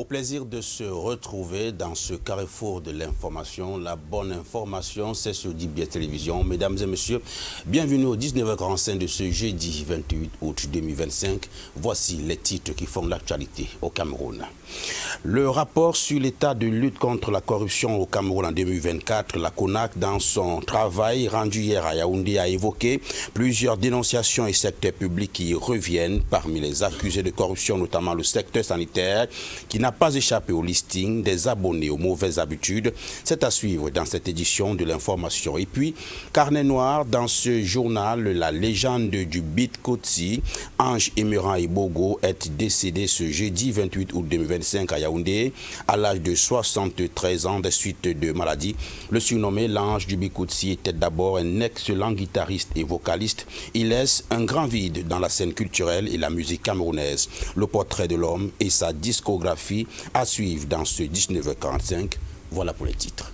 Au plaisir de se retrouver dans ce carrefour de l'information. La bonne information, c'est sur DBS Télévision. Mesdames et messieurs, bienvenue au 19h45 de ce jeudi 28 août 2025. Voici les titres qui font l'actualité au Cameroun. Le rapport sur l'état de lutte contre la corruption au Cameroun en 2024, la CONAC, dans son travail rendu hier à Yaoundé, a évoqué plusieurs dénonciations et secteurs publics qui reviennent. Parmi les accusés de corruption, notamment le secteur sanitaire, qui n'a pas échappé au listing des abonnés aux mauvaises habitudes. C'est à suivre dans cette édition de l'information. Et puis, carnet noir, dans ce journal, la légende du Beat Kotsi, Ange Emeran Ibogo, est décédé ce jeudi 28 août 2025 à Yaoundé, à l'âge de 73 ans des suites de maladie. Le surnommé l'Ange du Beat Kotsi était d'abord un excellent guitariste et vocaliste. Il laisse un grand vide dans la scène culturelle et la musique camerounaise. Le portrait de l'homme et sa discographie à suivre dans ce 19h45. Voilà pour les titres.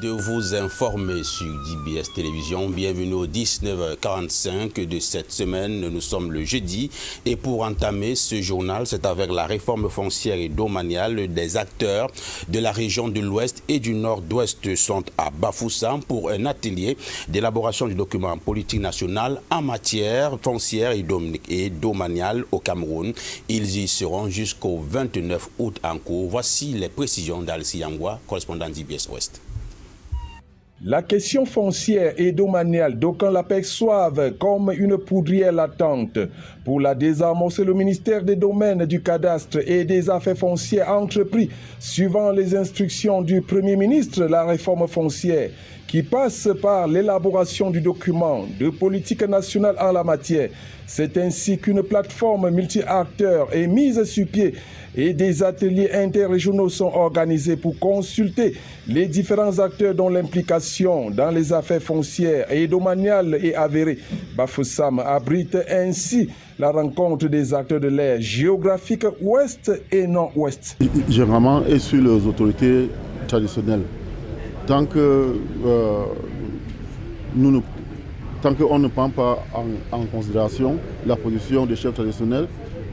De vous informer sur DBS Télévision. Bienvenue au 19h45 de cette semaine. Nous sommes le jeudi et pour entamer ce journal, c'est avec la réforme foncière et domaniale. Des acteurs de la région de l'Ouest et du Nord-Ouest sont à Bafoussam pour un atelier d'élaboration du document politique national en matière foncière et domaniale au Cameroun. Ils y seront jusqu'au 29 août en cours. Voici les précisions d'Alci Yangwa, correspondant d'DBS Ouest. La question foncière et domaniale, d'aucuns l'aperçoivent comme une poudrière latente. Pour la désamorcer, le ministère des Domaines, du Cadastre et des Affaires foncières a entrepris, suivant les instructions du Premier ministre, la réforme foncière, qui passe par l'élaboration du document de politique nationale en la matière. C'est ainsi qu'une plateforme multi-acteurs est mise sur pied et des ateliers interrégionaux sont organisés pour consulter les différents acteurs dont l'implication dans les affaires foncières et domaniales est avérée. Bafoussam abrite ainsi la rencontre des acteurs de l'aire géographique ouest et nord-ouest. Généralement, et sur les autorités traditionnelles. Tant qu'on ne prend pas en considération la position des chefs traditionnels,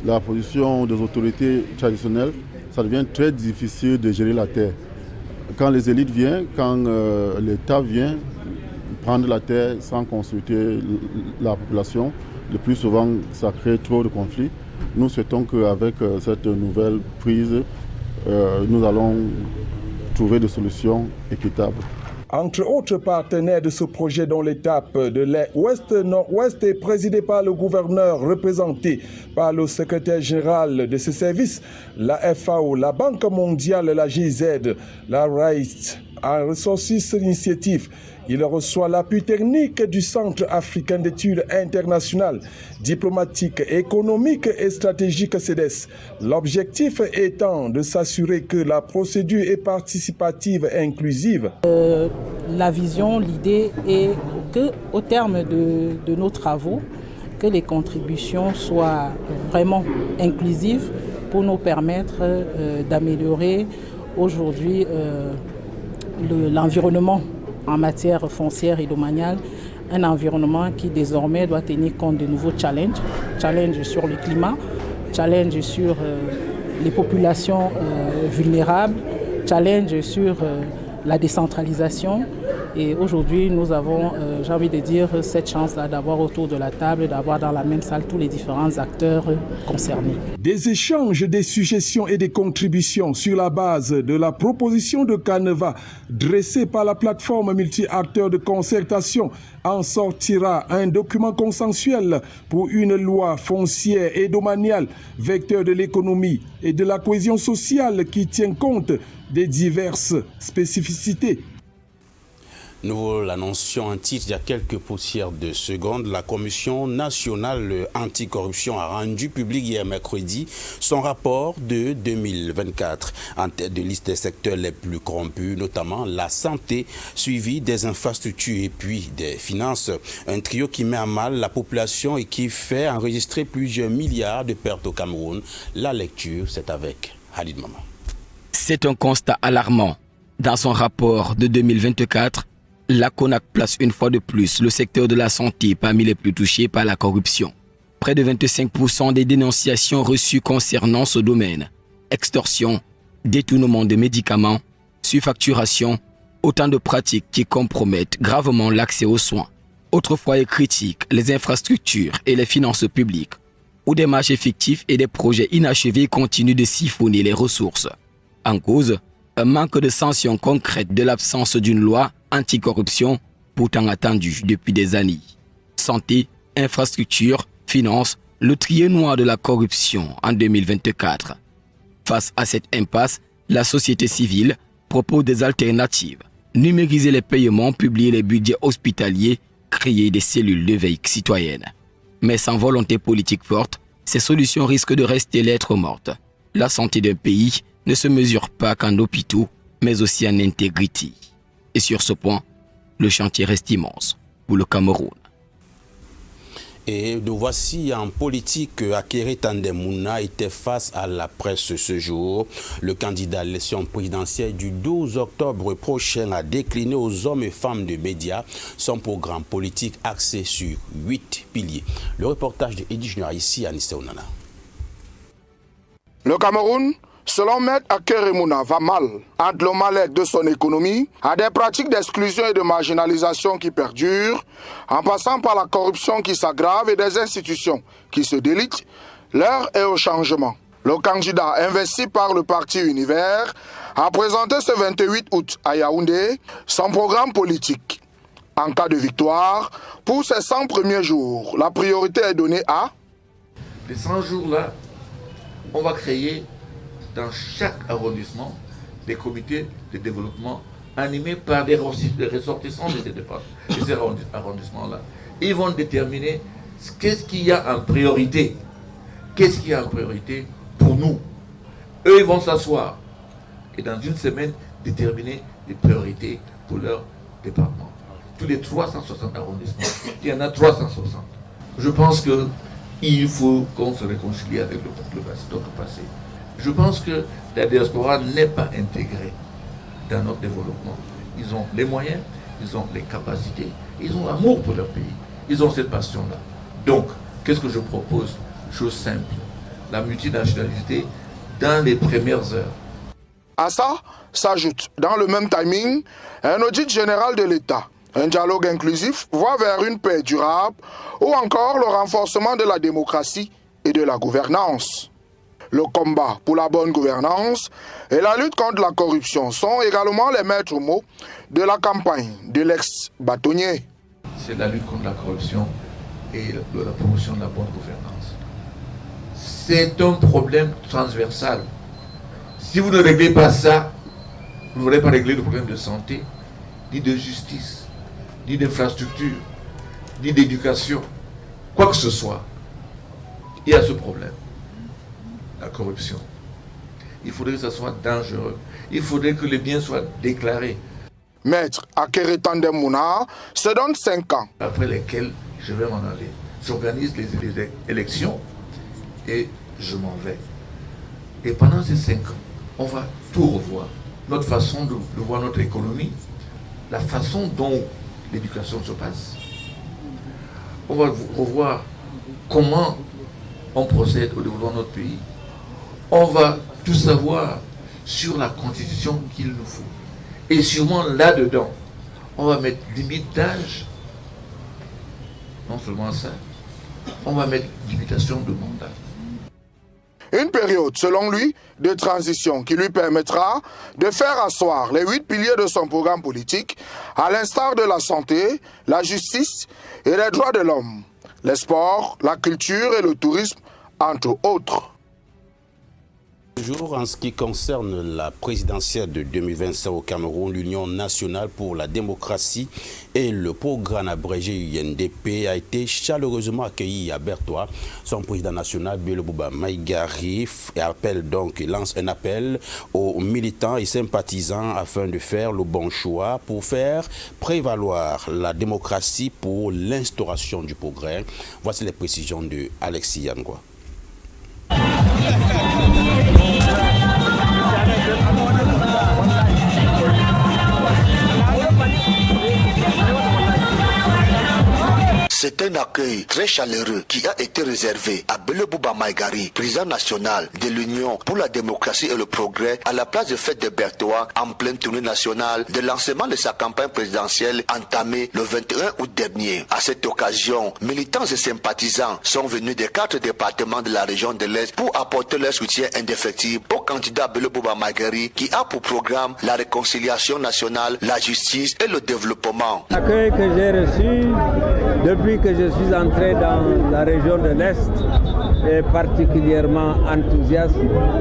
la position des autorités traditionnelles, ça devient très difficile de gérer la terre. Quand les élites viennent, quand l'État vient prendre la terre sans consulter la population, le plus souvent ça crée trop de conflits. Nous souhaitons qu'avec cette nouvelle prise, nous allons trouver des solutions équitables. Entre autres partenaires de ce projet dont l'étape de l'Ouest-Nord-Ouest est présidée par le gouverneur, représenté par le secrétaire général de ce service, la FAO, la Banque mondiale, la GIZ, la Rice, en Resources Initiative. Il reçoit l'appui technique du Centre africain d'études internationales, diplomatiques, économiques et stratégiques CEDES. L'objectif étant de s'assurer que la procédure est participative et inclusive. La vision, l'idée est qu'au terme de nos travaux, que les contributions soient vraiment inclusives pour nous permettre d'améliorer aujourd'hui l'environnement en matière foncière et domaniale, un environnement qui désormais doit tenir compte de nouveaux challenges, challenges sur le climat, challenges sur les populations vulnérables, challenges sur la décentralisation. Et aujourd'hui, nous avons, j'ai envie de dire, cette chance-là d'avoir autour de la table, d'avoir dans la même salle tous les différents acteurs concernés. Des échanges, des suggestions et des contributions sur la base de la proposition de Caneva dressée par la plateforme multi-acteurs de concertation en sortira un document consensuel pour une loi foncière et domaniale, vecteur de l'économie et de la cohésion sociale qui tient compte des diverses spécificités. Nous l'annoncions en titre il y a quelques poussières de secondes. La Commission nationale anticorruption a rendu public hier mercredi son rapport de 2024 en tête de liste des secteurs les plus corrompus, notamment la santé, suivi des infrastructures et puis des finances. Un trio qui met à mal la population et qui fait enregistrer plusieurs milliards de pertes au Cameroun. La lecture, c'est avec Halid Maman. C'est un constat alarmant. Dans son rapport de 2024, La CONAC place une fois de plus le secteur de la santé parmi les plus touchés par la corruption. Près de 25% des dénonciations reçues concernant ce domaine. Extorsion, détournement de médicaments, surfacturation, autant de pratiques qui compromettent gravement l'accès aux soins. Autre foyer critique, les infrastructures et les finances publiques, où des marchés fictifs et des projets inachevés continuent de siphonner les ressources. En cause, un manque de sanctions concrètes de l'absence d'une loi anticorruption pourtant attendue depuis des années. Santé, infrastructure, finances, le trier noir de la corruption en 2024. Face à cette impasse, la société civile propose des alternatives. Numériser les paiements, publier les budgets hospitaliers, créer des cellules de veille citoyenne. Mais sans volonté politique forte, ces solutions risquent de rester lettre morte. La santé d'un pays ne se mesure pas qu'en hôpitaux, mais aussi en intégrité. Et sur ce point, le chantier reste immense pour le Cameroun. Et nous voici en politique. Akere Tandemmouna était face à la presse ce jour. Le candidat à l'élection présidentielle du 12 octobre prochain a décliné aux hommes et femmes de médias son programme politique axé sur 8 piliers. Le reportage de Eddie Junior ici à Nisséonana. Le Cameroun, selon Maître Akere Mouna, va mal entre le mal-être de son économie, à des pratiques d'exclusion et de marginalisation qui perdurent, en passant par la corruption qui s'aggrave et des institutions qui se délitent. L'heure est au changement. Le candidat investi par le parti Univers a présenté ce 28 août à Yaoundé son programme politique. En cas de victoire, pour ces 100 premiers jours, la priorité est donnée à... Les 100 jours-là, on va créer dans chaque arrondissement des comités de développement animés par des ressortissants de ces arrondissements-là. Ils vont déterminer qu'est-ce qu'il y a en priorité. Qu'est-ce qu'il y a en priorité pour nous. Eux, ils vont s'asseoir et dans une semaine, déterminer les priorités pour leur département. Tous les 360 arrondissements, il y en a 360. Je pense qu'il faut qu'on se réconcilie avec notre passé. Je pense que la diaspora n'est pas intégrée dans notre développement. Ils ont les moyens, ils ont les capacités, ils ont l'amour pour leur pays, ils ont cette passion-là. Donc, qu'est-ce que je propose? Chose simple, la multinationalité dans les premières heures. À ça, s'ajoute, dans le même timing, un audit général de l'État, un dialogue inclusif voit vers une paix durable ou encore le renforcement de la démocratie et de la gouvernance. Le combat pour la bonne gouvernance et la lutte contre la corruption sont également les maîtres mots de la campagne de l'ex-bâtonnier. C'est la lutte contre la corruption et la promotion de la bonne gouvernance. C'est un problème transversal. Si vous ne réglez pas ça, vous n'aurez pas réglé le problème de santé, ni de justice, ni d'infrastructure, ni d'éducation, quoi que ce soit. Il y a ce problème. La corruption. Il faudrait que ça soit dangereux. Il faudrait que les biens soient déclarés. Maître Akere Tandemmouna se donne 5 ans. Après lesquels je vais m'en aller. J'organise les élections et je m'en vais. Et pendant ces 5 ans, on va tout revoir. Notre façon de voir notre économie, la façon dont l'éducation se passe. On va revoir comment on procède au développement de notre pays. On va tout savoir sur la constitution qu'il nous faut. Et sûrement là-dedans, on va mettre limite d'âge. Non seulement ça, on va mettre limitation de mandat. Une période, selon lui, de transition qui lui permettra de faire asseoir les 8 piliers de son programme politique, à l'instar de la santé, la justice et les droits de l'homme, les sports, la culture et le tourisme, entre autres. En ce qui concerne la présidentielle de 2025 au Cameroun, l'Union nationale pour la démocratie et le programme abrégé UNDP a été chaleureusement accueilli à Bertois. Son président national, Bello Bouba Maïgari, lance un appel aux militants et sympathisants afin de faire le bon choix pour faire prévaloir la démocratie pour l'instauration du progrès. Voici les précisions de Alexis Yangwa. C'est un accueil très chaleureux qui a été réservé à Bello Bouba Maïgari, président national de l'Union pour la démocratie et le progrès, à la place de fête de Berthois, en pleine tournée nationale de lancement de sa campagne présidentielle entamée le 21 août dernier. À cette occasion, militants et sympathisants sont venus des 4 départements de la région de l'Est pour apporter leur soutien indéfectible au candidat Bello Bouba Maïgari qui a pour programme la réconciliation nationale, la justice et le développement. L'accueil que j'ai reçu depuis que je suis entré dans la région de l'Est est particulièrement enthousiaste,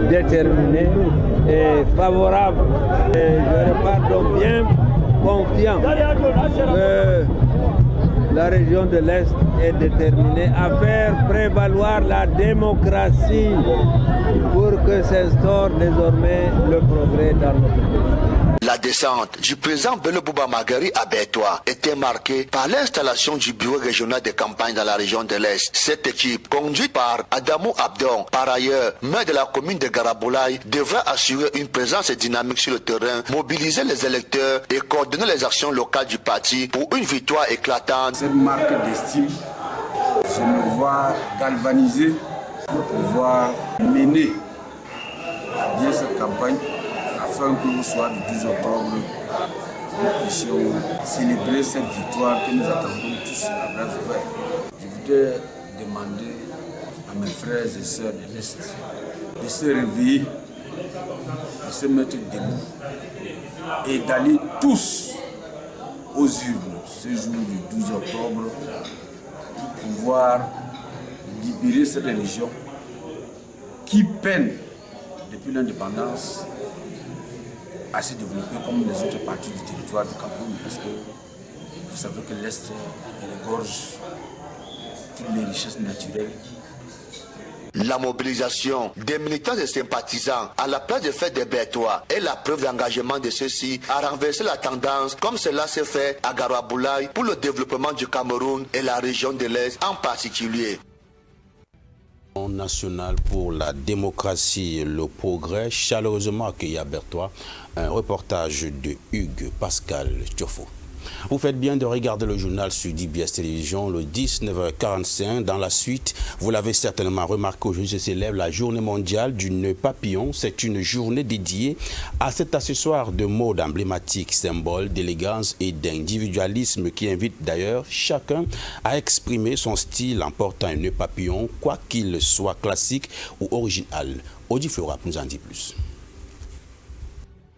déterminé et favorable. Et je repars donc bien confiant que la région de l'Est est déterminée à faire prévaloir la démocratie pour que s'instaure désormais le progrès dans notre pays. La descente du président Bello Bouba Maïgari à Berthois était marquée par l'installation du bureau régional de campagne dans la région de l'Est. Cette équipe, conduite par Adamou Abdon, par ailleurs maire de la commune de Garaboulaye, devra assurer une présence dynamique sur le terrain, mobiliser les électeurs et coordonner les actions locales du parti pour une victoire éclatante. Cette marque d'estime, je me vois galvanisé pour pouvoir mener à bien cette campagne, afin que au soir du 12 octobre, nous puissions célébrer cette victoire que nous attendons tous à bras ouverts. Je voudrais demander à mes frères et sœurs de l'Est de se réveiller, de se mettre debout et d'aller tous aux urnes ce jour du 12 octobre pour pouvoir libérer cette religion qui peine depuis l'indépendance à se développer comme les autres parties du territoire du Cameroun, parce que vous savez que l'Est regorge toutes les richesses naturelles. La mobilisation des militants et sympathisants à la place de fête des Berthois est la preuve d'engagement de ceux-ci à renverser la tendance, comme cela s'est fait à Garaboulaye pour le développement du Cameroun et la région de l'Est en particulier. National pour la démocratie et le progrès, chaleureusement accueilli à Berthois, un reportage de Hugues Pascal Thiofo. Vous faites bien de regarder le journal sur DBS Télévision, le 19h45. Dans la suite, vous l'avez certainement remarqué, aujourd'hui se célèbre la journée mondiale du nœud papillon. C'est une journée dédiée à cet accessoire de mode emblématique, symbole d'élégance et d'individualisme qui invite d'ailleurs chacun à exprimer son style en portant un nœud papillon, quoi qu'il soit classique ou original. Audi Flora nous en dit plus.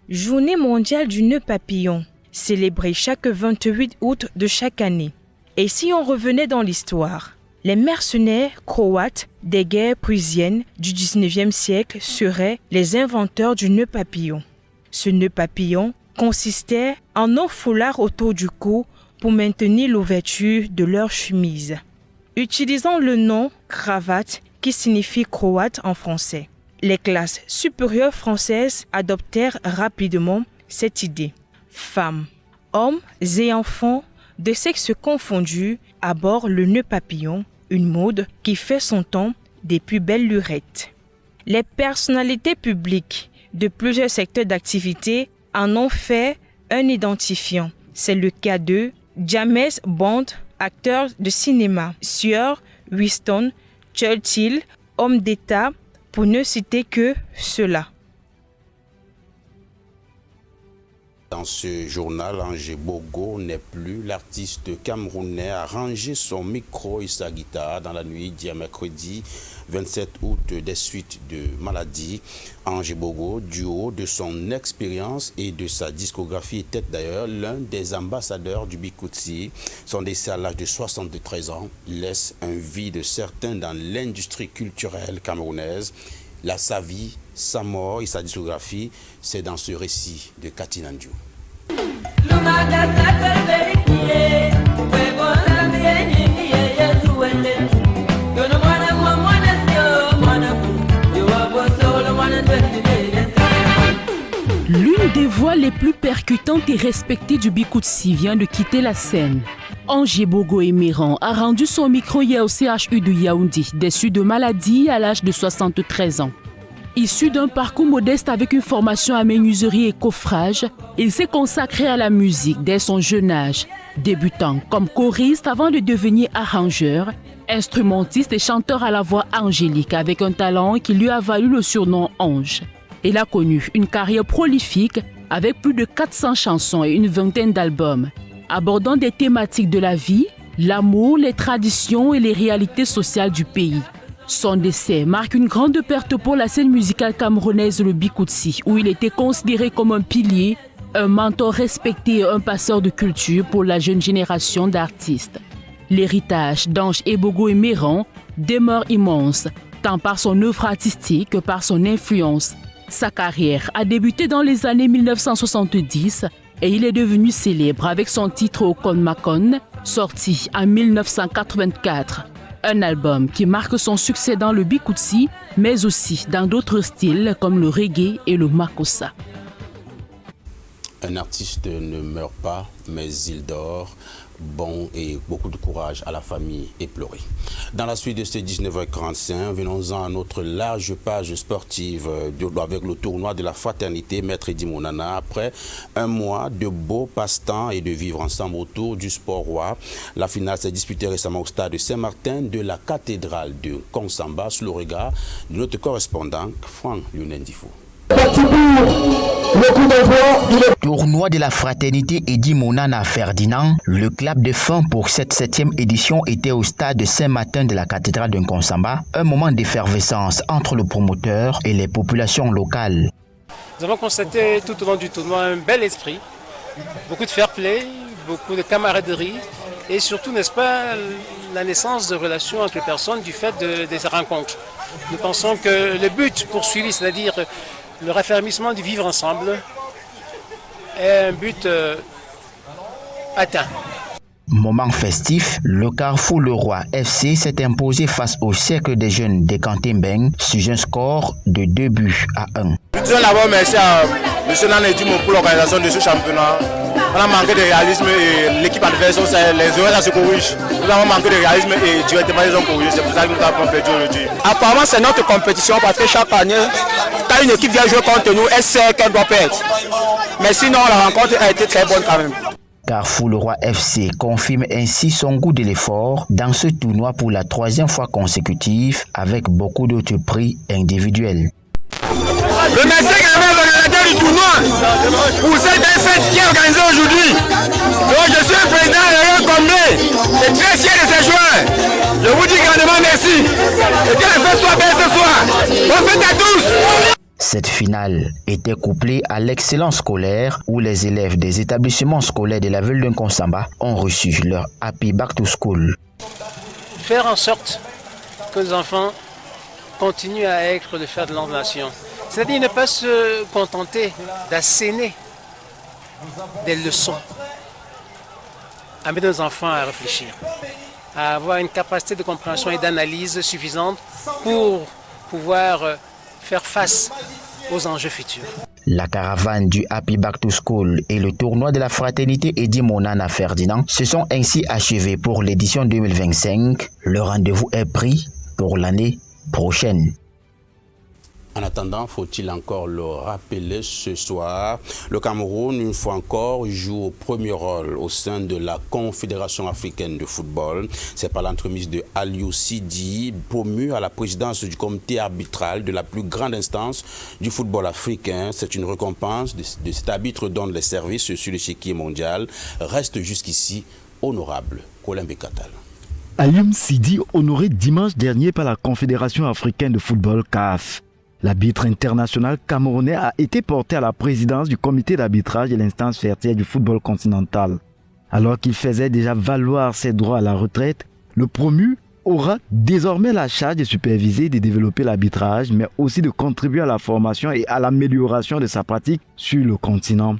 Journée mondiale du nœud papillon, célébrée chaque 28 août de chaque année. Et si on revenait dans l'histoire, les mercenaires croates des guerres prussiennes du 19e siècle seraient les inventeurs du nœud papillon. Ce nœud papillon consistait en un foulard autour du cou pour maintenir l'ouverture de leur chemise, utilisant le nom cravate qui signifie croate en français. Les classes supérieures françaises adoptèrent rapidement cette idée. Femmes, hommes et enfants de sexe confondus abordent le nœud papillon, une mode qui fait son temps des plus belles lurettes. Les personnalités publiques de plusieurs secteurs d'activité en ont fait un identifiant. C'est le cas de James Bond, acteur de cinéma, Sir Winston Churchill, homme d'État, pour ne citer que cela. Dans ce journal, Angé Bogo n'est plus l'artiste camerounais à ranger son micro et sa guitare dans la nuit d'hier mercredi 27 août des suites de maladie. Angé Bogo, du haut de son expérience et de sa discographie, était d'ailleurs l'un des ambassadeurs du Bikutsi. Son décès à l'âge de 73 ans laisse un vide certain dans l'industrie culturelle camerounaise. Sa vie, sa mort et sa discographie, c'est dans ce récit de Cathy Nandiou. L'une des voix les plus percutantes et respectées du Bikutsi vient de quitter la scène. Angé Bogo Emeran a rendu son micro hier au CHU de Yaoundé, déçu de maladie à l'âge de 73 ans. Issu d'un parcours modeste avec une formation à menuiserie et coffrage, il s'est consacré à la musique dès son jeune âge, débutant comme choriste avant de devenir arrangeur, instrumentiste et chanteur à la voix angélique avec un talent qui lui a valu le surnom Ange. Il a connu une carrière prolifique avec plus de 400 chansons et une vingtaine d'albums, abordant des thématiques de la vie, l'amour, les traditions et les réalités sociales du pays. Son décès marque une grande perte pour la scène musicale camerounaise le Bikoutsi, où il était considéré comme un pilier, un mentor respecté et un passeur de culture pour la jeune génération d'artistes. L'héritage d'Ange Ebogo Emeran demeure immense, tant par son œuvre artistique que par son influence. Sa carrière a débuté dans les années 1970 et il est devenu célèbre avec son titre Okon Makon, sorti en 1984. Un album qui marque son succès dans le Bikoutsi, mais aussi dans d'autres styles comme le reggae et le makossa. Un artiste ne meurt pas, mais il dort. Bon et beaucoup de courage à la famille éplorée. Dans la suite de ces 19h45, venons-en à notre large page sportive avec le tournoi de la fraternité Maître Edi Monana. Après un mois de beaux passe-temps et de vivre ensemble autour du sport roi, la finale s'est disputée récemment au stade de Saint-Martin de la cathédrale de Konsamba sous le regard de notre correspondant Franck Lunendifo. Tournoi de la fraternité Edi Monana Ferdinand, le clap de fin pour cette 7e édition était au stade de Saint-Martin de la cathédrale de Konsamba, un moment d'effervescence entre le promoteur et les populations locales. Nous avons constaté tout au long du tournoi un bel esprit, beaucoup de fair play, beaucoup de camaraderie et surtout, n'est-ce pas, la naissance de relations entre les personnes du fait de ces rencontres. Nous pensons que le but poursuivi, c'est-à-dire le raffermissement du vivre ensemble, est un but atteint. Moment festif, le Carrefour Le Roi FC s'est imposé face au cercle des jeunes de Kantimbeng sur un score de 2-1. Je dis d'abord merci à M. Nanedimo pour l'organisation de ce championnat. On a manqué de réalisme et l'équipe adverse, les joueurs se corrigent. Nous avons manqué de réalisme et directement ils ont corrigé. C'est pour ça que nous avons perdu aujourd'hui. Apparemment, c'est notre compétition parce que chaque année, quand une équipe vient jouer contre nous, elle sait qu'elle doit perdre. Mais sinon, la rencontre a été très bonne quand même. Carrefour Le Roi FC confirme ainsi son goût de l'effort dans ce tournoi pour la 3e fois consécutive avec beaucoup d'autres prix individuels. Je remercie également l'organisateur du tournoi pour cette fête qui est organisée aujourd'hui. Donc je suis un président d'ailleurs comblé et très fier de ces joueurs. Je vous dis grandement merci. Et que la fête soit belle ce soir. Bonne fête à tous. Cette finale était couplée à l'excellence scolaire où les élèves des établissements scolaires de la ville de Konsamba ont reçu leur Happy Back to School. Faire en sorte que les enfants continuent à être le fer de lance de la nation. C'est-à-dire ne pas se contenter d'asséner des leçons, amener nos enfants à réfléchir, à avoir une capacité de compréhension et d'analyse suffisante pour pouvoir faire face aux enjeux futurs. La caravane du Happy Back to School et le tournoi de la fraternité Edi Monana Ferdinand se sont ainsi achevés pour l'édition 2025. Le rendez-vous est pris pour l'année prochaine. En attendant, faut-il encore le rappeler ce soir, le Cameroun, une fois encore, joue au premier rôle au sein de la Confédération africaine de football. C'est par l'entremise de Aliou Sidi, promu à la présidence du comité arbitral de la plus grande instance du football africain. C'est une récompense de cet arbitre dont les services sur l'échiquier mondial restent jusqu'ici honorables. Colin Bekatal. Aliou Sidi, honoré dimanche dernier par la Confédération africaine de football CAF. L'arbitre international camerounais a été porté à la présidence du comité d'arbitrage de l'instance fertière du football continental. Alors qu'il faisait déjà valoir ses droits à la retraite, le promu aura désormais la charge de superviser et de développer l'arbitrage, mais aussi de contribuer à la formation et à l'amélioration de sa pratique sur le continent.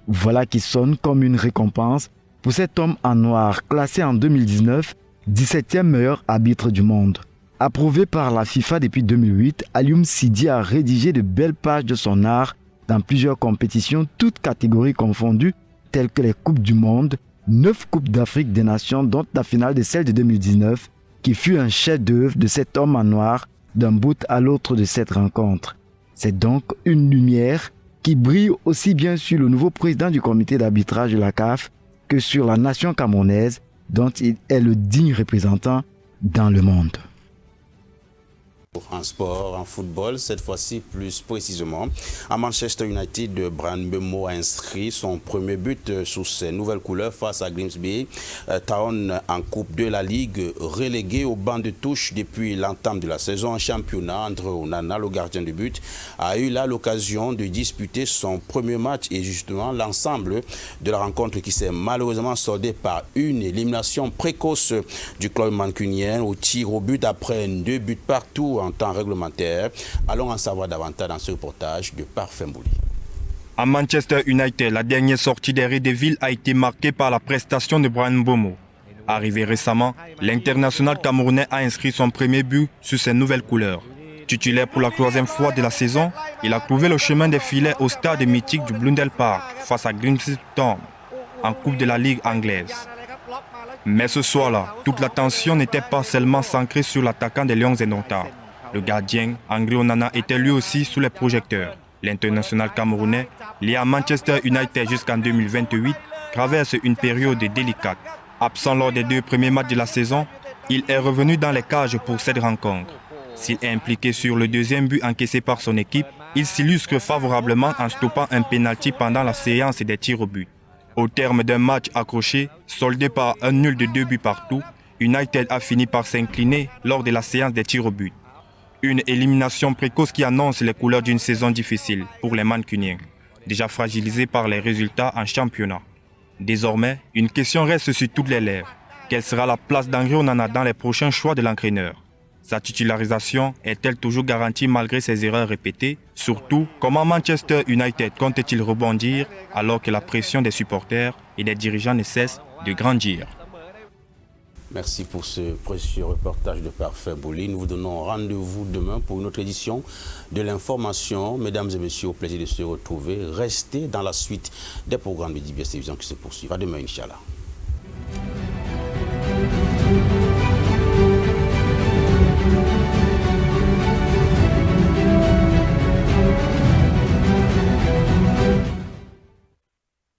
Voilà qui sonne comme une récompense pour cet homme en noir classé en 2019 17e meilleur arbitre du monde. Approuvé par la FIFA depuis 2008, Aliou Sidi a rédigé de belles pages de son art dans plusieurs compétitions, toutes catégories confondues, telles que les Coupes du Monde, 9 Coupes d'Afrique des Nations, dont la finale de celle de 2019, qui fut un chef-d'œuvre de cet homme en noir d'un bout à l'autre de cette rencontre. C'est donc une lumière qui brille aussi bien sur le nouveau président du comité d'arbitrage de la CAF que sur la nation camerounaise dont il est le digne représentant dans le monde. En sport, en football, cette fois-ci plus précisément, à Manchester United, Bryan Mbeumo a inscrit son premier but sous ses nouvelles couleurs face à Grimsby Town en Coupe de la Ligue, relégué au banc de touche depuis l'entame de la saison en championnat. André Onana, le gardien de but, a eu là l'occasion de disputer son premier match et justement l'ensemble de la rencontre qui s'est malheureusement soldée par une élimination précoce du club mancunien au tir au but après 2 buts partout en temps réglementaire. Allons en savoir davantage dans ce reportage de Parfait Mbouli. À Manchester United, la dernière sortie des Red Devils a été marquée par la prestation de Bryan Mbeumo. Arrivé récemment, l'international camerounais a inscrit son premier but sur ses nouvelles couleurs. Titulaire pour la 3e fois de la saison, il a trouvé le chemin des filets au stade mythique du Blundell Park face à Grimsby Town en Coupe de la Ligue anglaise. Mais ce soir-là, toute l'attention n'était pas seulement centrée sur l'attaquant des Lions indomptables. Le gardien, André Onana, était lui aussi sous les projecteurs. L'international camerounais, lié à Manchester United jusqu'en 2028, traverse une période délicate. Absent lors des 2 premiers matchs de la saison, il est revenu dans les cages pour cette rencontre. S'il est impliqué sur le 2e but encaissé par son équipe, il s'illustre favorablement en stoppant un pénalty pendant la séance des tirs au but. Au terme d'un match accroché, soldé par un nul de 2 buts partout, United a fini par s'incliner lors de la séance des tirs au but. Une élimination précoce qui annonce les couleurs d'une saison difficile pour les Mancuniens, déjà fragilisés par les résultats en championnat. Désormais, une question reste sur toutes les lèvres. Quelle sera la place d'André Onana dans les prochains choix de l'entraîneur? Sa titularisation est-elle toujours garantie malgré ses erreurs répétées? Surtout, comment Manchester United compte-t-il rebondir alors que la pression des supporters et des dirigeants ne cesse de grandir? Merci pour ce précieux reportage de Parfait Mbouli. Nous vous donnons rendez-vous demain pour une autre édition de l'information. Mesdames et messieurs, au plaisir de se retrouver. Restez dans la suite des programmes de DBS Télévision qui se poursuivent. À demain, Inch'Allah.